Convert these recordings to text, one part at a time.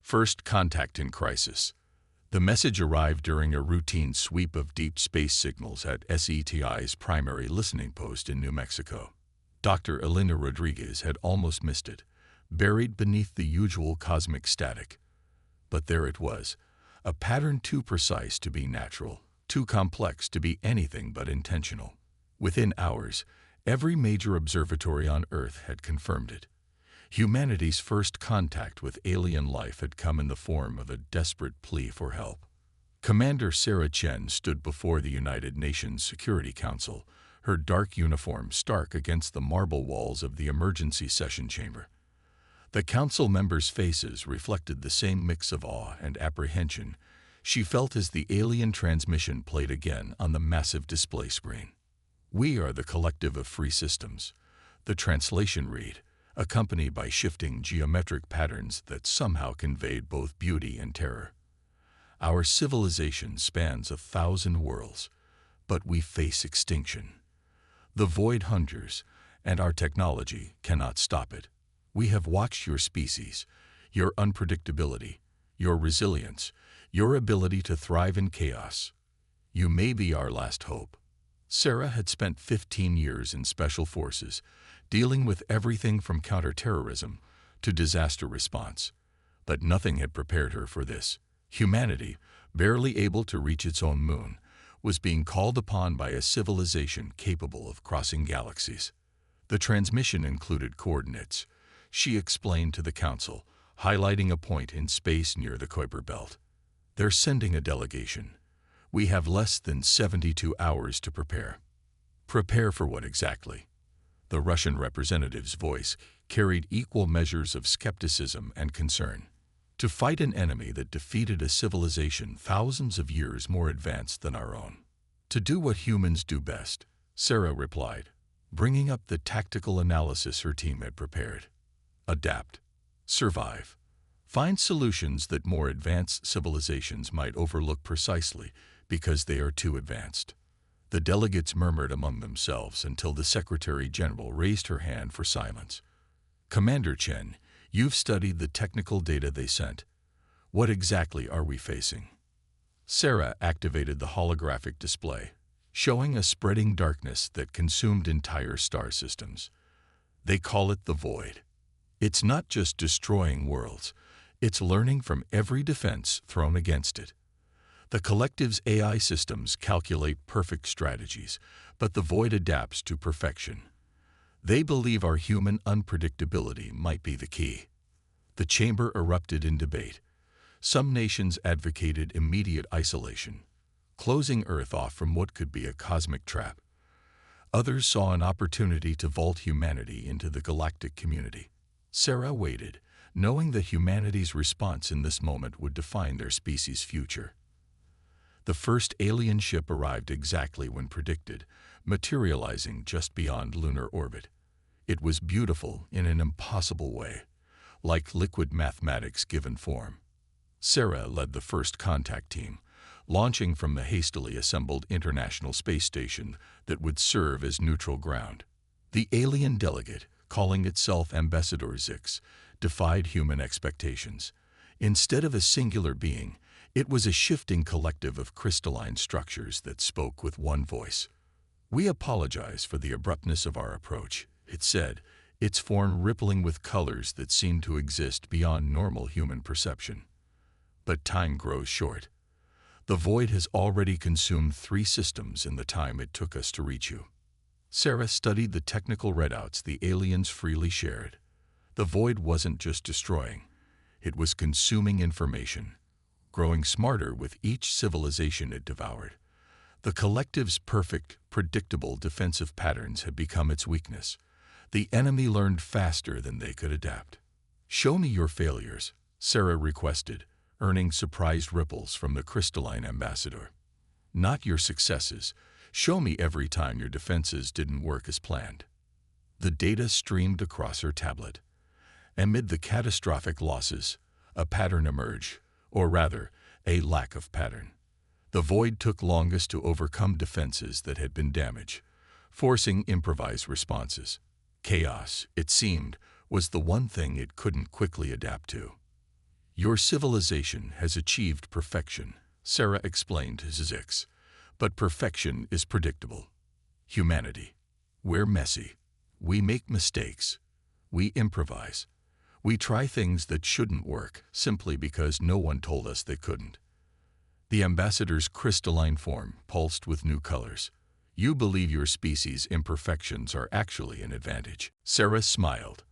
First contact in crisis. The message arrived during a routine sweep of deep space signals at SETI's primary listening post in New Mexico. Dr. Elena Rodriguez had almost missed it, buried beneath the usual cosmic static. But there it was, a pattern too precise to be natural, too complex to be anything but intentional. Within hours, every major observatory on Earth had confirmed it. Humanity's first contact with alien life had come in the form of a desperate plea for help. Commander Sarah Chen stood before the United Nations Security Council, her dark uniform stark against the marble walls of the emergency session chamber. The council members' faces reflected the same mix of awe and apprehension she felt as the alien transmission played again on the massive display screen. "We are the collective of free systems," the translation read, accompanied by shifting geometric patterns that somehow conveyed both beauty and terror. "Our civilization spans 1,000 worlds, but we face extinction. The void hungers, and our technology cannot stop it. We have watched your species, your unpredictability, your resilience, your ability to thrive in chaos. You may be our last hope." Sarah had spent 15 years in special forces, dealing with everything from counterterrorism to disaster response. But nothing had prepared her for this. Humanity, barely able to reach its own moon, was being called upon by a civilization capable of crossing galaxies. The transmission included coordinates, she explained to the council, highlighting a point in space near the Kuiper Belt. "They're sending a delegation. We have less than 72 hours to prepare." "Prepare for what exactly?" The Russian representative's voice carried equal measures of skepticism and concern. "To fight an enemy that defeated a civilization thousands of years more advanced than our own." "To do what humans do best," Sarah replied, bringing up the tactical analysis her team had prepared. "Adapt. Survive. Find solutions that more advanced civilizations might overlook precisely because they are too advanced." The delegates murmured among themselves until the Secretary General raised her hand for silence. "Commander Chen, you've studied the technical data they sent. What exactly are we facing?" Sarah activated the holographic display, showing a spreading darkness that consumed entire star systems. "They call it the void. It's not just destroying worlds, it's learning from every defense thrown against it. The collective's AI systems calculate perfect strategies, but the void adapts to perfection. They believe our human unpredictability might be the key." The chamber erupted in debate. Some nations advocated immediate isolation, closing Earth off from what could be a cosmic trap. Others saw an opportunity to vault humanity into the galactic community. Sarah waited, knowing that humanity's response in this moment would define their species' future. The first alien ship arrived exactly when predicted, materializing just beyond lunar orbit. It was beautiful in an impossible way, like liquid mathematics given form. Sarah led the first contact team, launching from the hastily assembled International Space Station that would serve as neutral ground. The alien delegate, calling itself Ambassador Zix, defied human expectations. Instead of a singular being, it was a shifting collective of crystalline structures that spoke with one voice. "We apologize for the abruptness of our approach," it said, its form rippling with colors that seemed to exist beyond normal human perception. "But time grows short. The void has already consumed 3 systems in the time it took us to reach you." Sarah studied the technical readouts the aliens freely shared. The void wasn't just destroying, it was consuming information, growing smarter with each civilization it devoured. The collective's perfect, predictable defensive patterns had become its weakness. The enemy learned faster than they could adapt. "Show me your failures," Sarah requested, earning surprised ripples from the crystalline ambassador. "Not your successes. Show me every time your defenses didn't work as planned." The data streamed across her tablet. Amid the catastrophic losses, a pattern emerged, or rather, a lack of pattern. The void took longest to overcome defenses that had been damaged, forcing improvised responses. Chaos, it seemed, was the one thing it couldn't quickly adapt to. Your civilization has achieved perfection, Sarah explained to Zix. But perfection is predictable. Humanity. We're messy. We make mistakes. We improvise. We try things that shouldn't work simply because no one told us they couldn't. The ambassador's crystalline form pulsed with new colors. You believe your species' imperfections are actually an advantage. Sarah smiled.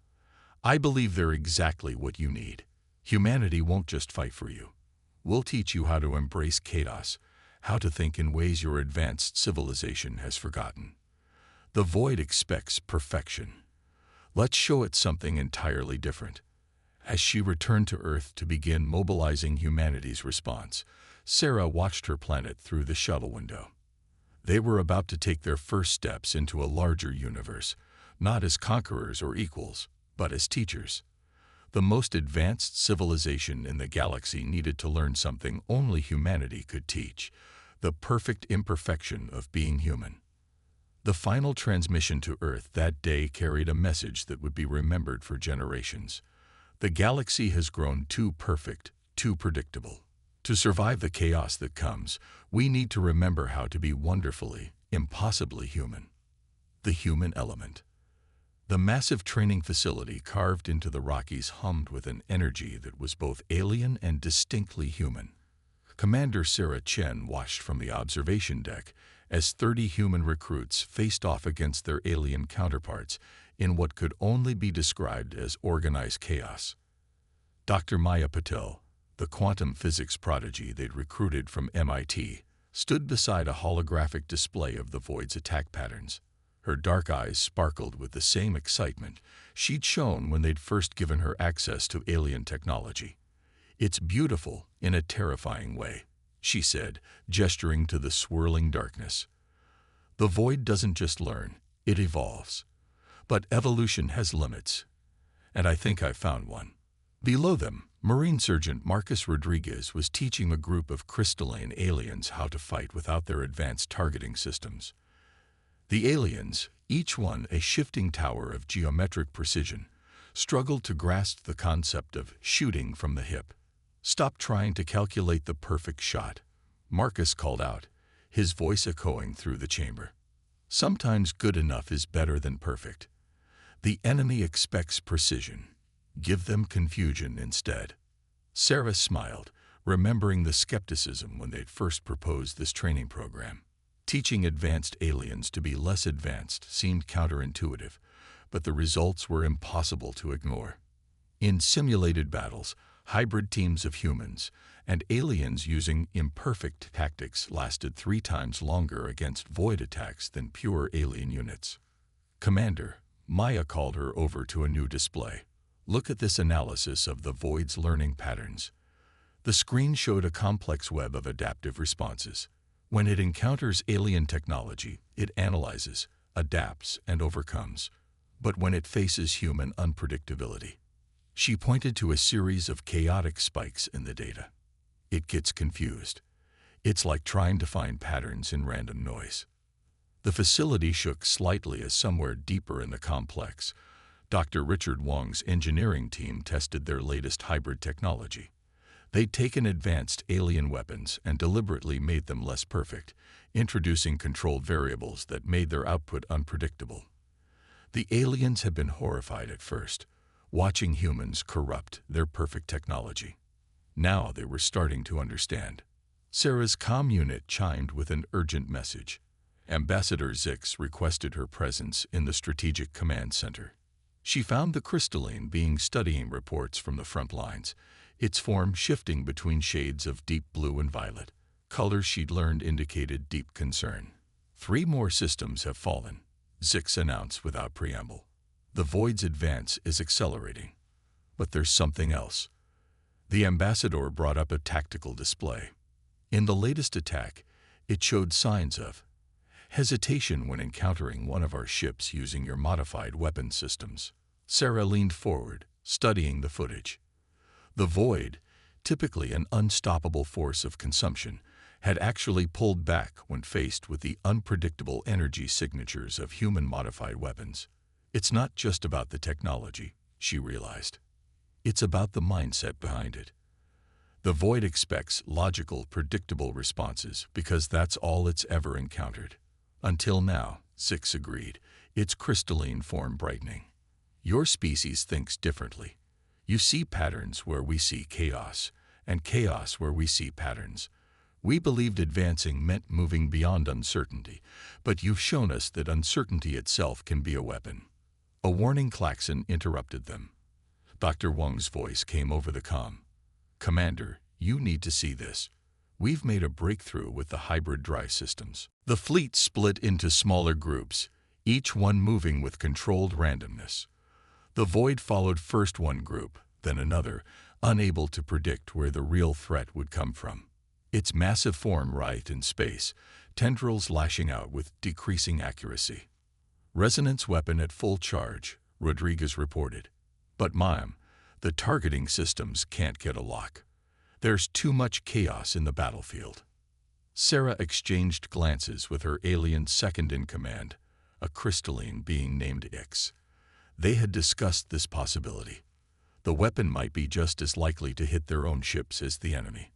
I believe they're exactly what you need. Humanity won't just fight for you. We'll teach you how to embrace chaos, how to think in ways your advanced civilization has forgotten. The void expects perfection. Let's show it something entirely different. As she returned to Earth to begin mobilizing humanity's response, Sarah watched her planet through the shuttle window. They were about to take their first steps into a larger universe, not as conquerors or equals, but as teachers. The most advanced civilization in the galaxy needed to learn something only humanity could teach: the perfect imperfection of being human. The final transmission to Earth that day carried a message that would be remembered for generations. The galaxy has grown too perfect, too predictable. To survive the chaos that comes, we need to remember how to be wonderfully, impossibly human. The human element. The massive training facility carved into the Rockies hummed with an energy that was both alien and distinctly human. Commander Sarah Chen watched from the observation deck as 30 human recruits faced off against their alien counterparts in what could only be described as organized chaos. Dr. Maya Patel, the quantum physics prodigy they'd recruited from MIT, stood beside a holographic display of the Void's attack patterns. Her dark eyes sparkled with the same excitement she'd shown when they'd first given her access to alien technology. It's beautiful in a terrifying way, she said, gesturing to the swirling darkness. The Void doesn't just learn, it evolves. But evolution has limits, and I think I've found one. Below them, Marine Sergeant Marcus Rodriguez was teaching a group of crystalline aliens how to fight without their advanced targeting systems. The aliens, each one a shifting tower of geometric precision, struggled to grasp the concept of shooting from the hip. Stop trying to calculate the perfect shot, Marcus called out, his voice echoing through the chamber. Sometimes good enough is better than perfect. The enemy expects precision. Give them confusion instead. Sarah smiled, remembering the skepticism when they'd first proposed this training program. Teaching advanced aliens to be less advanced seemed counterintuitive, but the results were impossible to ignore. In simulated battles, hybrid teams of humans and aliens using imperfect tactics lasted 3 times longer against void attacks than pure alien units. Commander, Maya called her over to a new display. Look at this analysis of the Void's learning patterns. The screen showed a complex web of adaptive responses. When it encounters alien technology, it analyzes, adapts, and overcomes. But when it faces human unpredictability, she pointed to a series of chaotic spikes in the data. It gets confused. It's like trying to find patterns in random noise. The facility shook slightly as somewhere deeper in the complex, Dr. Richard Wong's engineering team tested their latest hybrid technology. They'd taken advanced alien weapons and deliberately made them less perfect, introducing controlled variables that made their output unpredictable. The aliens had been horrified at first, watching humans corrupt their perfect technology. Now they were starting to understand. Sarah's comm unit chimed with an urgent message. Ambassador Zix requested her presence in the Strategic Command Center. She found the crystalline being studying reports from the front lines, its form shifting between shades of deep blue and violet. Colors she'd learned indicated deep concern. 3 more systems have fallen, Zix announced without preamble. The Void's advance is accelerating. But there's something else. The ambassador brought up a tactical display. In the latest attack, it showed signs of hesitation when encountering one of our ships using your modified weapon systems. Sarah leaned forward, studying the footage. The Void, typically an unstoppable force of consumption, had actually pulled back when faced with the unpredictable energy signatures of human-modified weapons. It's not just about the technology, she realized. It's about the mindset behind it. The Void expects logical, predictable responses because that's all it's ever encountered. Until now, Six agreed, its crystalline form brightening. Your species thinks differently. You see patterns where we see chaos, and chaos where we see patterns. We believed advancing meant moving beyond uncertainty, but you've shown us that uncertainty itself can be a weapon. A warning klaxon interrupted them. Dr. Wang's voice came over the comm. Commander, you need to see this. We've made a breakthrough with the hybrid drive systems. The fleet split into smaller groups, each one moving with controlled randomness. The Void followed first one group, then another, unable to predict where the real threat would come from. Its massive form writhed in space, tendrils lashing out with decreasing accuracy. Resonance weapon at full charge, Rodriguez reported. But ma'am, the targeting systems can't get a lock. There's too much chaos in the battlefield. Sarah exchanged glances with her alien second-in-command, a crystalline being named Ix. They had discussed this possibility. The weapon might be just as likely to hit their own ships as the enemy.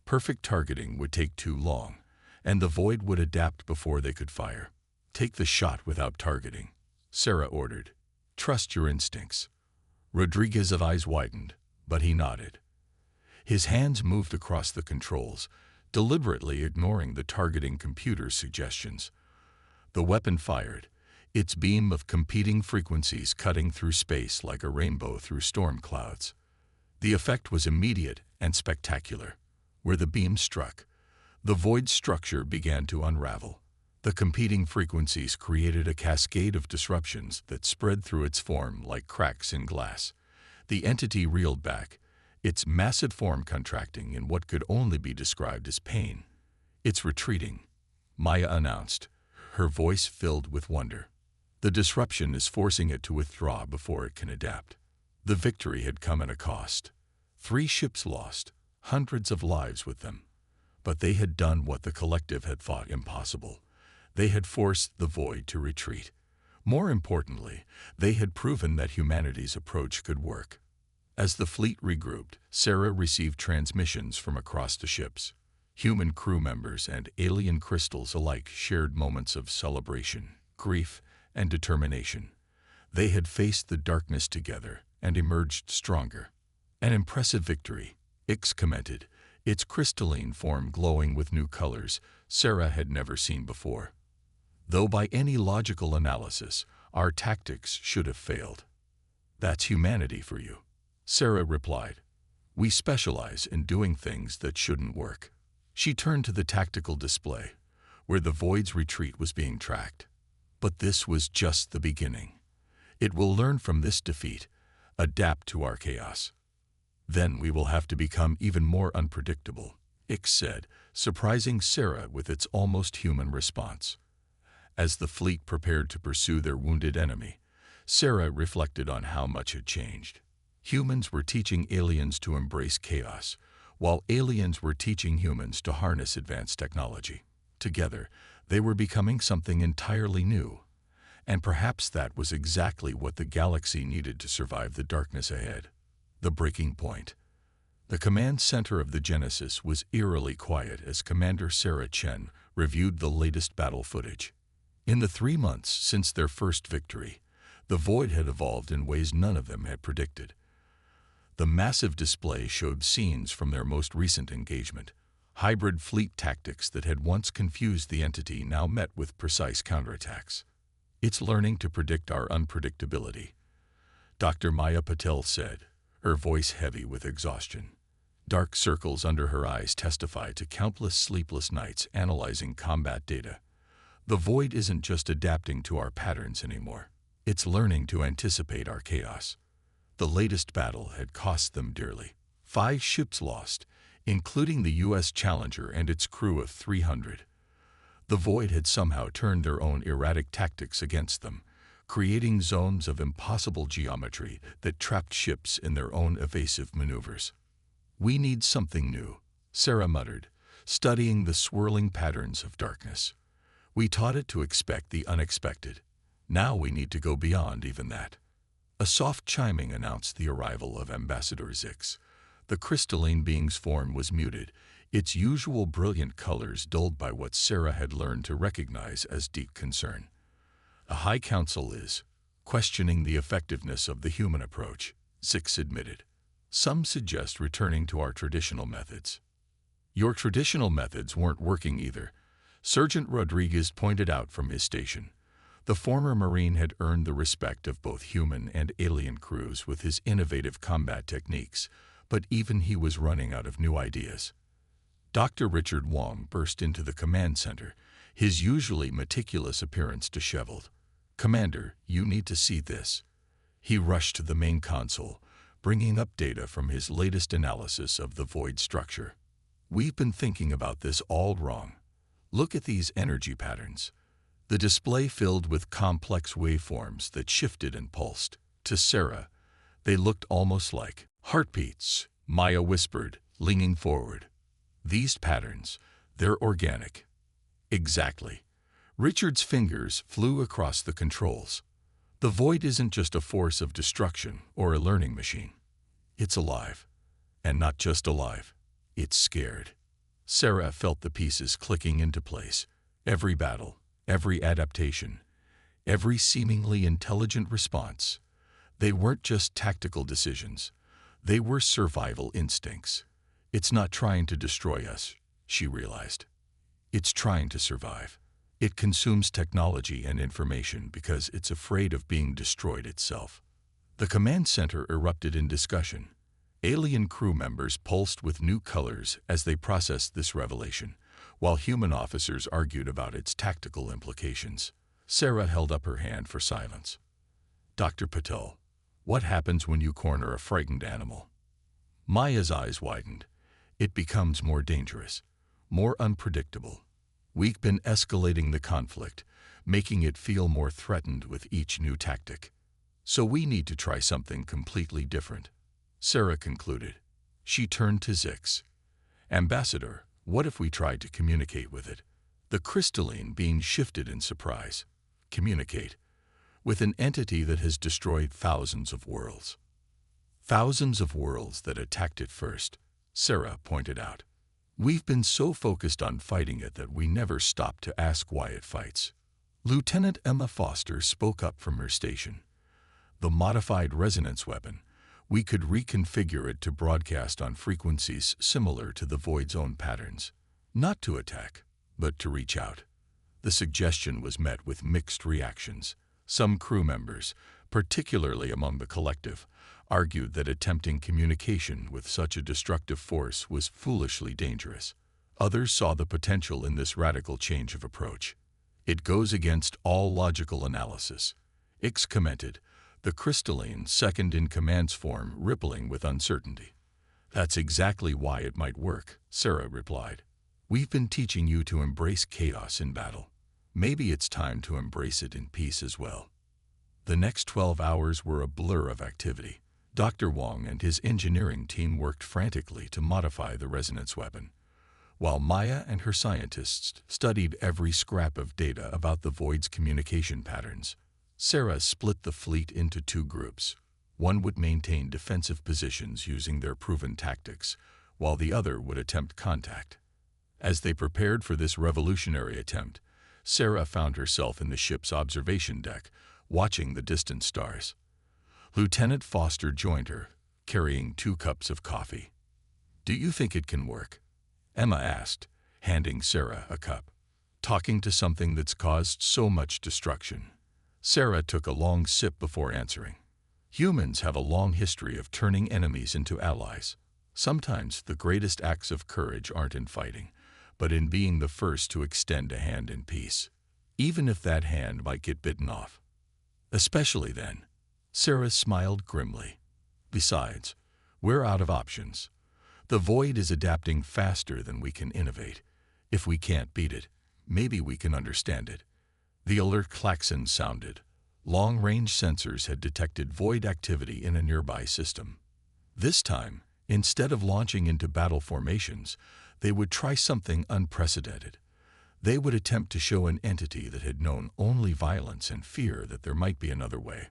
Perfect targeting would take too long, and the Void would adapt before they could fire. Take the shot without targeting, Sarah ordered. Trust your instincts. Rodriguez's eyes widened, but he nodded. His hands moved across the controls, deliberately ignoring the targeting computer's suggestions. The weapon fired, its beam of competing frequencies cutting through space like a rainbow through storm clouds. The effect was immediate and spectacular. Where the beam struck, the Void structure began to unravel. The competing frequencies created a cascade of disruptions that spread through its form like cracks in glass. The entity reeled back, its massive form contracting in what could only be described as pain. It's retreating, Maya announced, her voice filled with wonder. The disruption is forcing it to withdraw before it can adapt. The victory had come at a cost. 3 ships lost, hundreds of lives with them. But they had done what the collective had thought impossible. They had forced the Void to retreat. More importantly, they had proven that humanity's approach could work. As the fleet regrouped, Sarah received transmissions from across the ships. Human crew members and alien crystals alike shared moments of celebration, grief, and determination. They had faced the darkness together and emerged stronger. An impressive victory, Ix commented, its crystalline form glowing with new colors Sarah had never seen before. Though by any logical analysis, our tactics should have failed. That's humanity for you, Sarah replied. We specialize in doing things that shouldn't work. She turned to the tactical display, where the Void's retreat was being tracked. But this was just the beginning. It will learn from this defeat, adapt to our chaos. Then we will have to become even more unpredictable, Ix said, surprising Sarah with its almost human response. As the fleet prepared to pursue their wounded enemy, Sarah reflected on how much had changed. Humans were teaching aliens to embrace chaos, while aliens were teaching humans to harness advanced technology. Together, they were becoming something entirely new. And perhaps that was exactly what the galaxy needed to survive the darkness ahead. The breaking point. The command center of the Genesis was eerily quiet as Commander Sarah Chen reviewed the latest battle footage. In the 3 months since their first victory, the Void had evolved in ways none of them had predicted. The massive display showed scenes from their most recent engagement. Hybrid fleet tactics that had once confused the entity now met with precise counterattacks. It's learning to predict our unpredictability, Dr. Maya Patel said, her voice heavy with exhaustion. Dark circles under her eyes testified to countless sleepless nights analyzing combat data. The Void isn't just adapting to our patterns anymore. It's learning to anticipate our chaos. The latest battle had cost them dearly. 5 ships lost, including the U.S. Challenger and its crew of 300. The Void had somehow turned their own erratic tactics against them, creating zones of impossible geometry that trapped ships in their own evasive maneuvers. We need something new, Sarah muttered, studying the swirling patterns of darkness. We taught it to expect the unexpected. Now we need to go beyond even that. A soft chiming announced the arrival of Ambassador Zix. The crystalline being's form was muted, its usual brilliant colors dulled by what Sarah had learned to recognize as deep concern. "A High Council is questioning the effectiveness of the human approach," Six admitted. "Some suggest returning to our traditional methods." "Your traditional methods weren't working either," Sergeant Rodriguez pointed out from his station. The former Marine had earned the respect of both human and alien crews with his innovative combat techniques, but even he was running out of new ideas. Dr. Richard Wong burst into the command center, his usually meticulous appearance disheveled. "Commander, you need to see this." He rushed to the main console, bringing up data from his latest analysis of the void structure. "We've been thinking about this all wrong. Look at these energy patterns." The display filled with complex waveforms that shifted and pulsed. To Sarah, they looked almost like heartbeats, Maya whispered, leaning forward. "These patterns, they're organic." "Exactly." Richard's fingers flew across the controls. "The void isn't just a force of destruction or a learning machine. It's alive. And not just alive. It's scared." Sarah felt the pieces clicking into place. Every battle, every adaptation, every seemingly intelligent response. They weren't just tactical decisions. They were survival instincts. "It's not trying to destroy us," she realized. "It's trying to survive. It consumes technology and information because it's afraid of being destroyed itself." The command center erupted in discussion. Alien crew members pulsed with new colors as they processed this revelation, while human officers argued about its tactical implications. Sarah held up her hand for silence. "Dr. Patel, what happens when you corner a frightened animal?" Maya's eyes widened. "It becomes more dangerous, more unpredictable. We've been escalating the conflict, making it feel more threatened with each new tactic. So we need to try something completely different," Sarah concluded. She turned to Zix. "Ambassador, what if we tried to communicate with it?" The crystalline being shifted in surprise. "Communicate? With an entity that has destroyed thousands of worlds." "Thousands of worlds that attacked it first," Sarah pointed out. "We've been so focused on fighting it that we never stopped to ask why it fights." Lieutenant Emma Foster spoke up from her station. "The modified resonance weapon, we could reconfigure it to broadcast on frequencies similar to the void's own patterns. Not to attack, but to reach out." The suggestion was met with mixed reactions. Some crew members, particularly among the collective, argued that attempting communication with such a destructive force was foolishly dangerous. Others saw the potential in this radical change of approach. "It goes against all logical analysis," Ix commented, the crystalline second-in-command's form rippling with uncertainty. "That's exactly why it might work," Sarah replied. "We've been teaching you to embrace chaos in battle. Maybe it's time to embrace it in peace as well." The next 12 hours were a blur of activity. Dr. Wong and his engineering team worked frantically to modify the resonance weapon, while Maya and her scientists studied every scrap of data about the void's communication patterns. Sarah split the fleet into two groups. One would maintain defensive positions using their proven tactics, while the other would attempt contact. As they prepared for this revolutionary attempt, Sarah found herself in the ship's observation deck, watching the distant stars. Lieutenant Foster joined her, carrying 2 cups of coffee. "Do you think it can work?" Emma asked, handing Sarah a cup. "Talking to something that's caused so much destruction." Sarah took a long sip before answering. "Humans have a long history of turning enemies into allies. Sometimes the greatest acts of courage aren't in fighting, but in being the first to extend a hand in peace, even if that hand might get bitten off. Especially then." Sarah smiled grimly. "Besides, we're out of options. The void is adapting faster than we can innovate. If we can't beat it, maybe we can understand it." The alert klaxon sounded. Long-range sensors had detected void activity in a nearby system. This time, instead of launching into battle formations, they would try something unprecedented. They would attempt to show an entity that had known only violence and fear that there might be another way.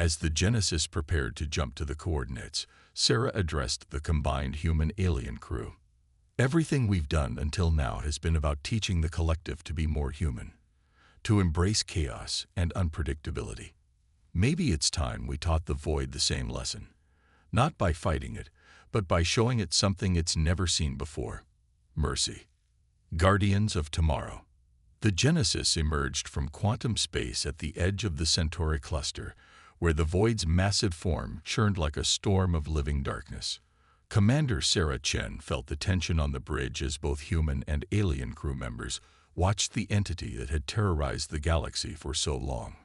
As the Genesis prepared to jump to the coordinates, Sarah addressed the combined human-alien crew. Everything we've done until now has been about teaching the collective to be more human, to embrace chaos and unpredictability. Maybe it's time we taught the void the same lesson, not by fighting it, but by showing it something it's never seen before: mercy. Guardians of Tomorrow. The Genesis emerged from quantum space at the edge of the Centauri cluster, where the void's massive form churned like a storm of living darkness. Commander Sarah Chen felt the tension on the bridge as both human and alien crew members watched the entity that had terrorized the galaxy for so long.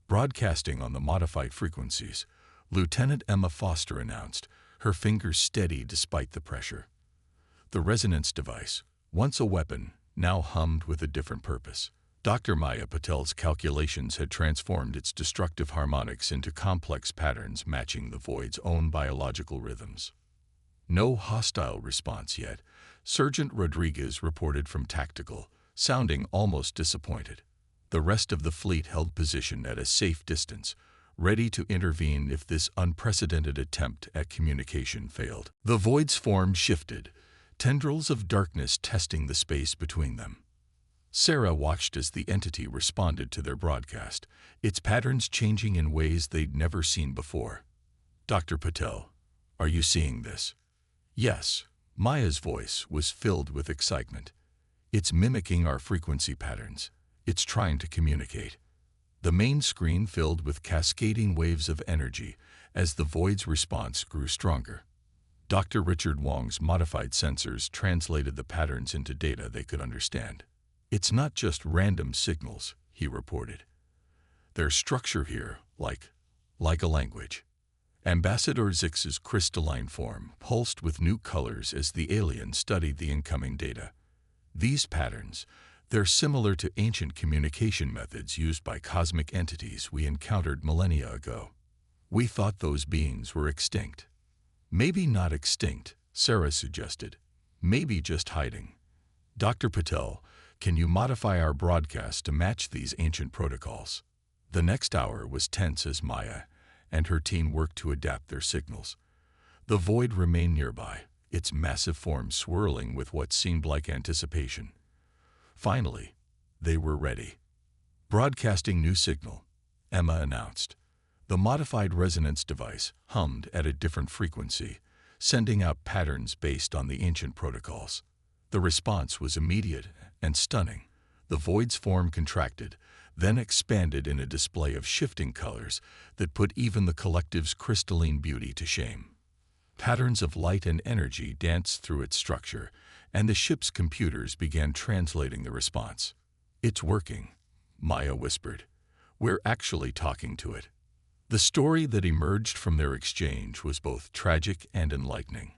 Broadcasting on the modified frequencies, Lieutenant Emma Foster announced, her fingers steady despite the pressure. The resonance device, once a weapon, now hummed with a different purpose. Dr. Maya Patel's calculations had transformed its destructive harmonics into complex patterns matching the void's own biological rhythms. No hostile response yet, Sergeant Rodriguez reported from Tactical, sounding almost disappointed. The rest of the fleet held position at a safe distance, ready to intervene if this unprecedented attempt at communication failed. The void's form shifted, tendrils of darkness testing the space between them. Sarah watched as the entity responded to their broadcast, its patterns changing in ways they'd never seen before. "Dr. Patel, are you seeing this?" "Yes." Maya's voice was filled with excitement. "It's mimicking our frequency patterns. It's trying to communicate." The main screen filled with cascading waves of energy as the void's response grew stronger. Dr. Richard Wong's modified sensors translated the patterns into data they could understand. "It's not just random signals," he reported. "There's structure here, like a language." Ambassador Zix's crystalline form pulsed with new colors as the alien studied the incoming data. "These patterns, they're similar to ancient communication methods used by cosmic entities we encountered millennia ago. We thought those beings were extinct." "Maybe not extinct," Sarah suggested. "Maybe just hiding." "Dr. Patel, can you modify our broadcast to match these ancient protocols?" The next hour was tense as Maya and her team worked to adapt their signals. The void remained nearby, its massive form swirling with what seemed like anticipation. Finally, they were ready. "Broadcasting new signal," Emma announced. The modified resonance device hummed at a different frequency, sending out patterns based on the ancient protocols. The response was immediate and stunning. The void's form contracted, then expanded in a display of shifting colors that put even the collective's crystalline beauty to shame. Patterns of light and energy danced through its structure, and the ship's computers began translating the response. "It's working," Maya whispered. "We're actually talking to it." The story that emerged from their exchange was both tragic and enlightening.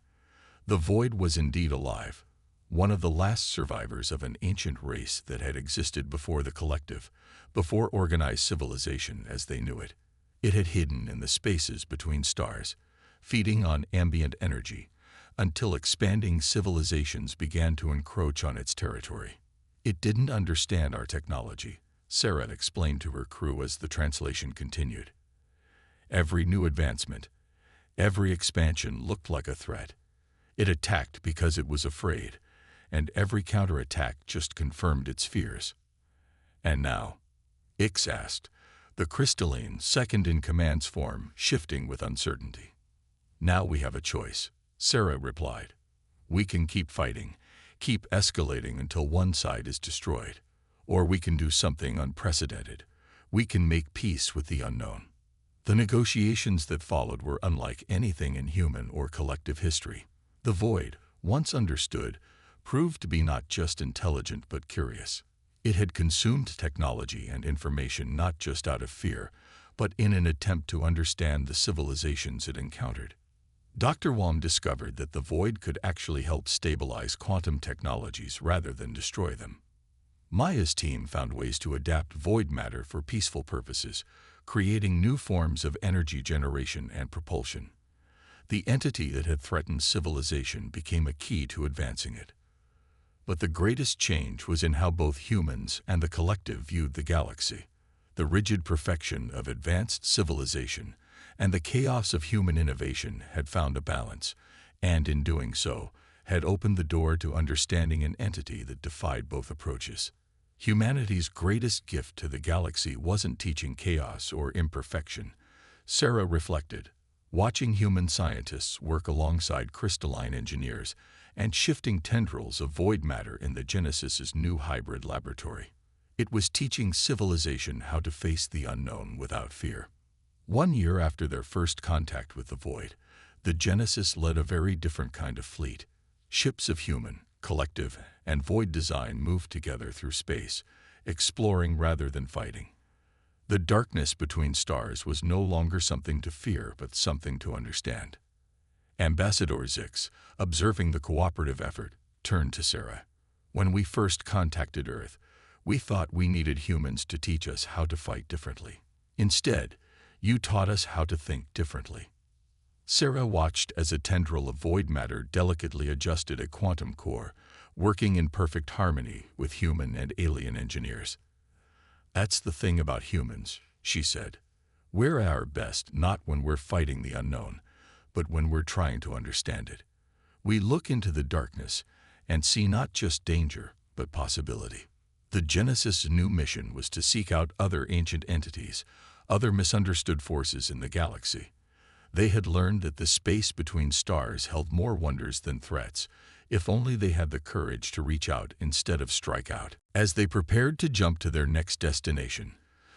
The void was indeed alive, one of the last survivors of an ancient race that had existed before the collective, before organized civilization as they knew it. It had hidden in the spaces between stars, feeding on ambient energy, until expanding civilizations began to encroach on its territory. "It didn't understand our technology," Sarah explained to her crew as the translation continued. "Every new advancement, every expansion looked like a threat. It attacked because it was afraid, and every counterattack just confirmed its fears." "And now?" Ix asked, the crystalline second-in-command's form shifting with uncertainty. "Now we have a choice," Sarah replied. "We can keep fighting, keep escalating until one side is destroyed, or we can do something unprecedented. We can make peace with the unknown." The negotiations that followed were unlike anything in human or collective history. The void, once understood, proved to be not just intelligent but curious. It had consumed technology and information not just out of fear, but in an attempt to understand the civilizations it encountered. Dr. Wong discovered that the void could actually help stabilize quantum technologies rather than destroy them. Maya's team found ways to adapt void matter for peaceful purposes, creating new forms of energy generation and propulsion. The entity that had threatened civilization became a key to advancing it. But the greatest change was in how both humans and the collective viewed the galaxy. the rigid perfection of advanced civilization and the chaos of human innovation had found a balance, and in doing so, had opened the door to understanding an entity that defied both approaches. Humanity's greatest gift to the galaxy wasn't teaching chaos or imperfection, Sarah reflected, watching human scientists work alongside crystalline engineers and shifting tendrils of void matter in the Genesis's new hybrid laboratory. It was teaching civilization how to face the unknown without fear. 1 year after their first contact with the void, the Genesis led a very different kind of fleet. Ships of human, collective, and void design moved together through space, exploring rather than fighting. The darkness between stars was no longer something to fear, but something to understand. Ambassador Zix, observing the cooperative effort, turned to Sarah. When we first contacted Earth, we thought we needed humans to teach us how to fight differently. Instead, you taught us how to think differently. Sarah watched as a tendril of void matter delicately adjusted a quantum core, working in perfect harmony with human and alien engineers. That's the thing about humans, she said. We're at our best not when we're fighting the unknown, but when we're trying to understand it. We look into the darkness and see not just danger, but possibility. The Genesis' new mission was to seek out other ancient entities, other misunderstood forces in the galaxy. They had learned that the space between stars held more wonders than threats, if only they had the courage to reach out instead of strike out. As they prepared to jump to their next destination,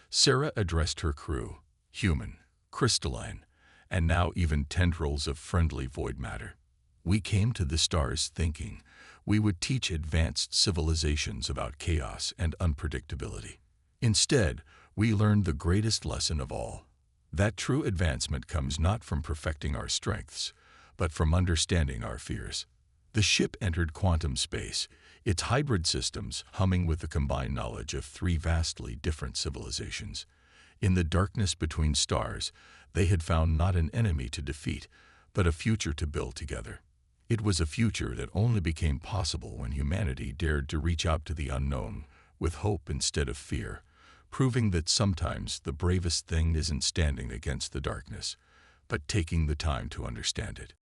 Sarah addressed her crew, human, crystalline, and now even tendrils of friendly void matter. We came to the stars thinking we would teach advanced civilizations about chaos and unpredictability. Instead, we learned the greatest lesson of all, that true advancement comes not from perfecting our strengths, but from understanding our fears. The ship entered quantum space, its hybrid systems humming with the combined knowledge of 3 vastly different civilizations. In the darkness between stars, they had found not an enemy to defeat, but a future to build together. It was a future that only became possible when humanity dared to reach out to the unknown with hope instead of fear, proving that sometimes the bravest thing isn't standing against the darkness, but taking the time to understand it.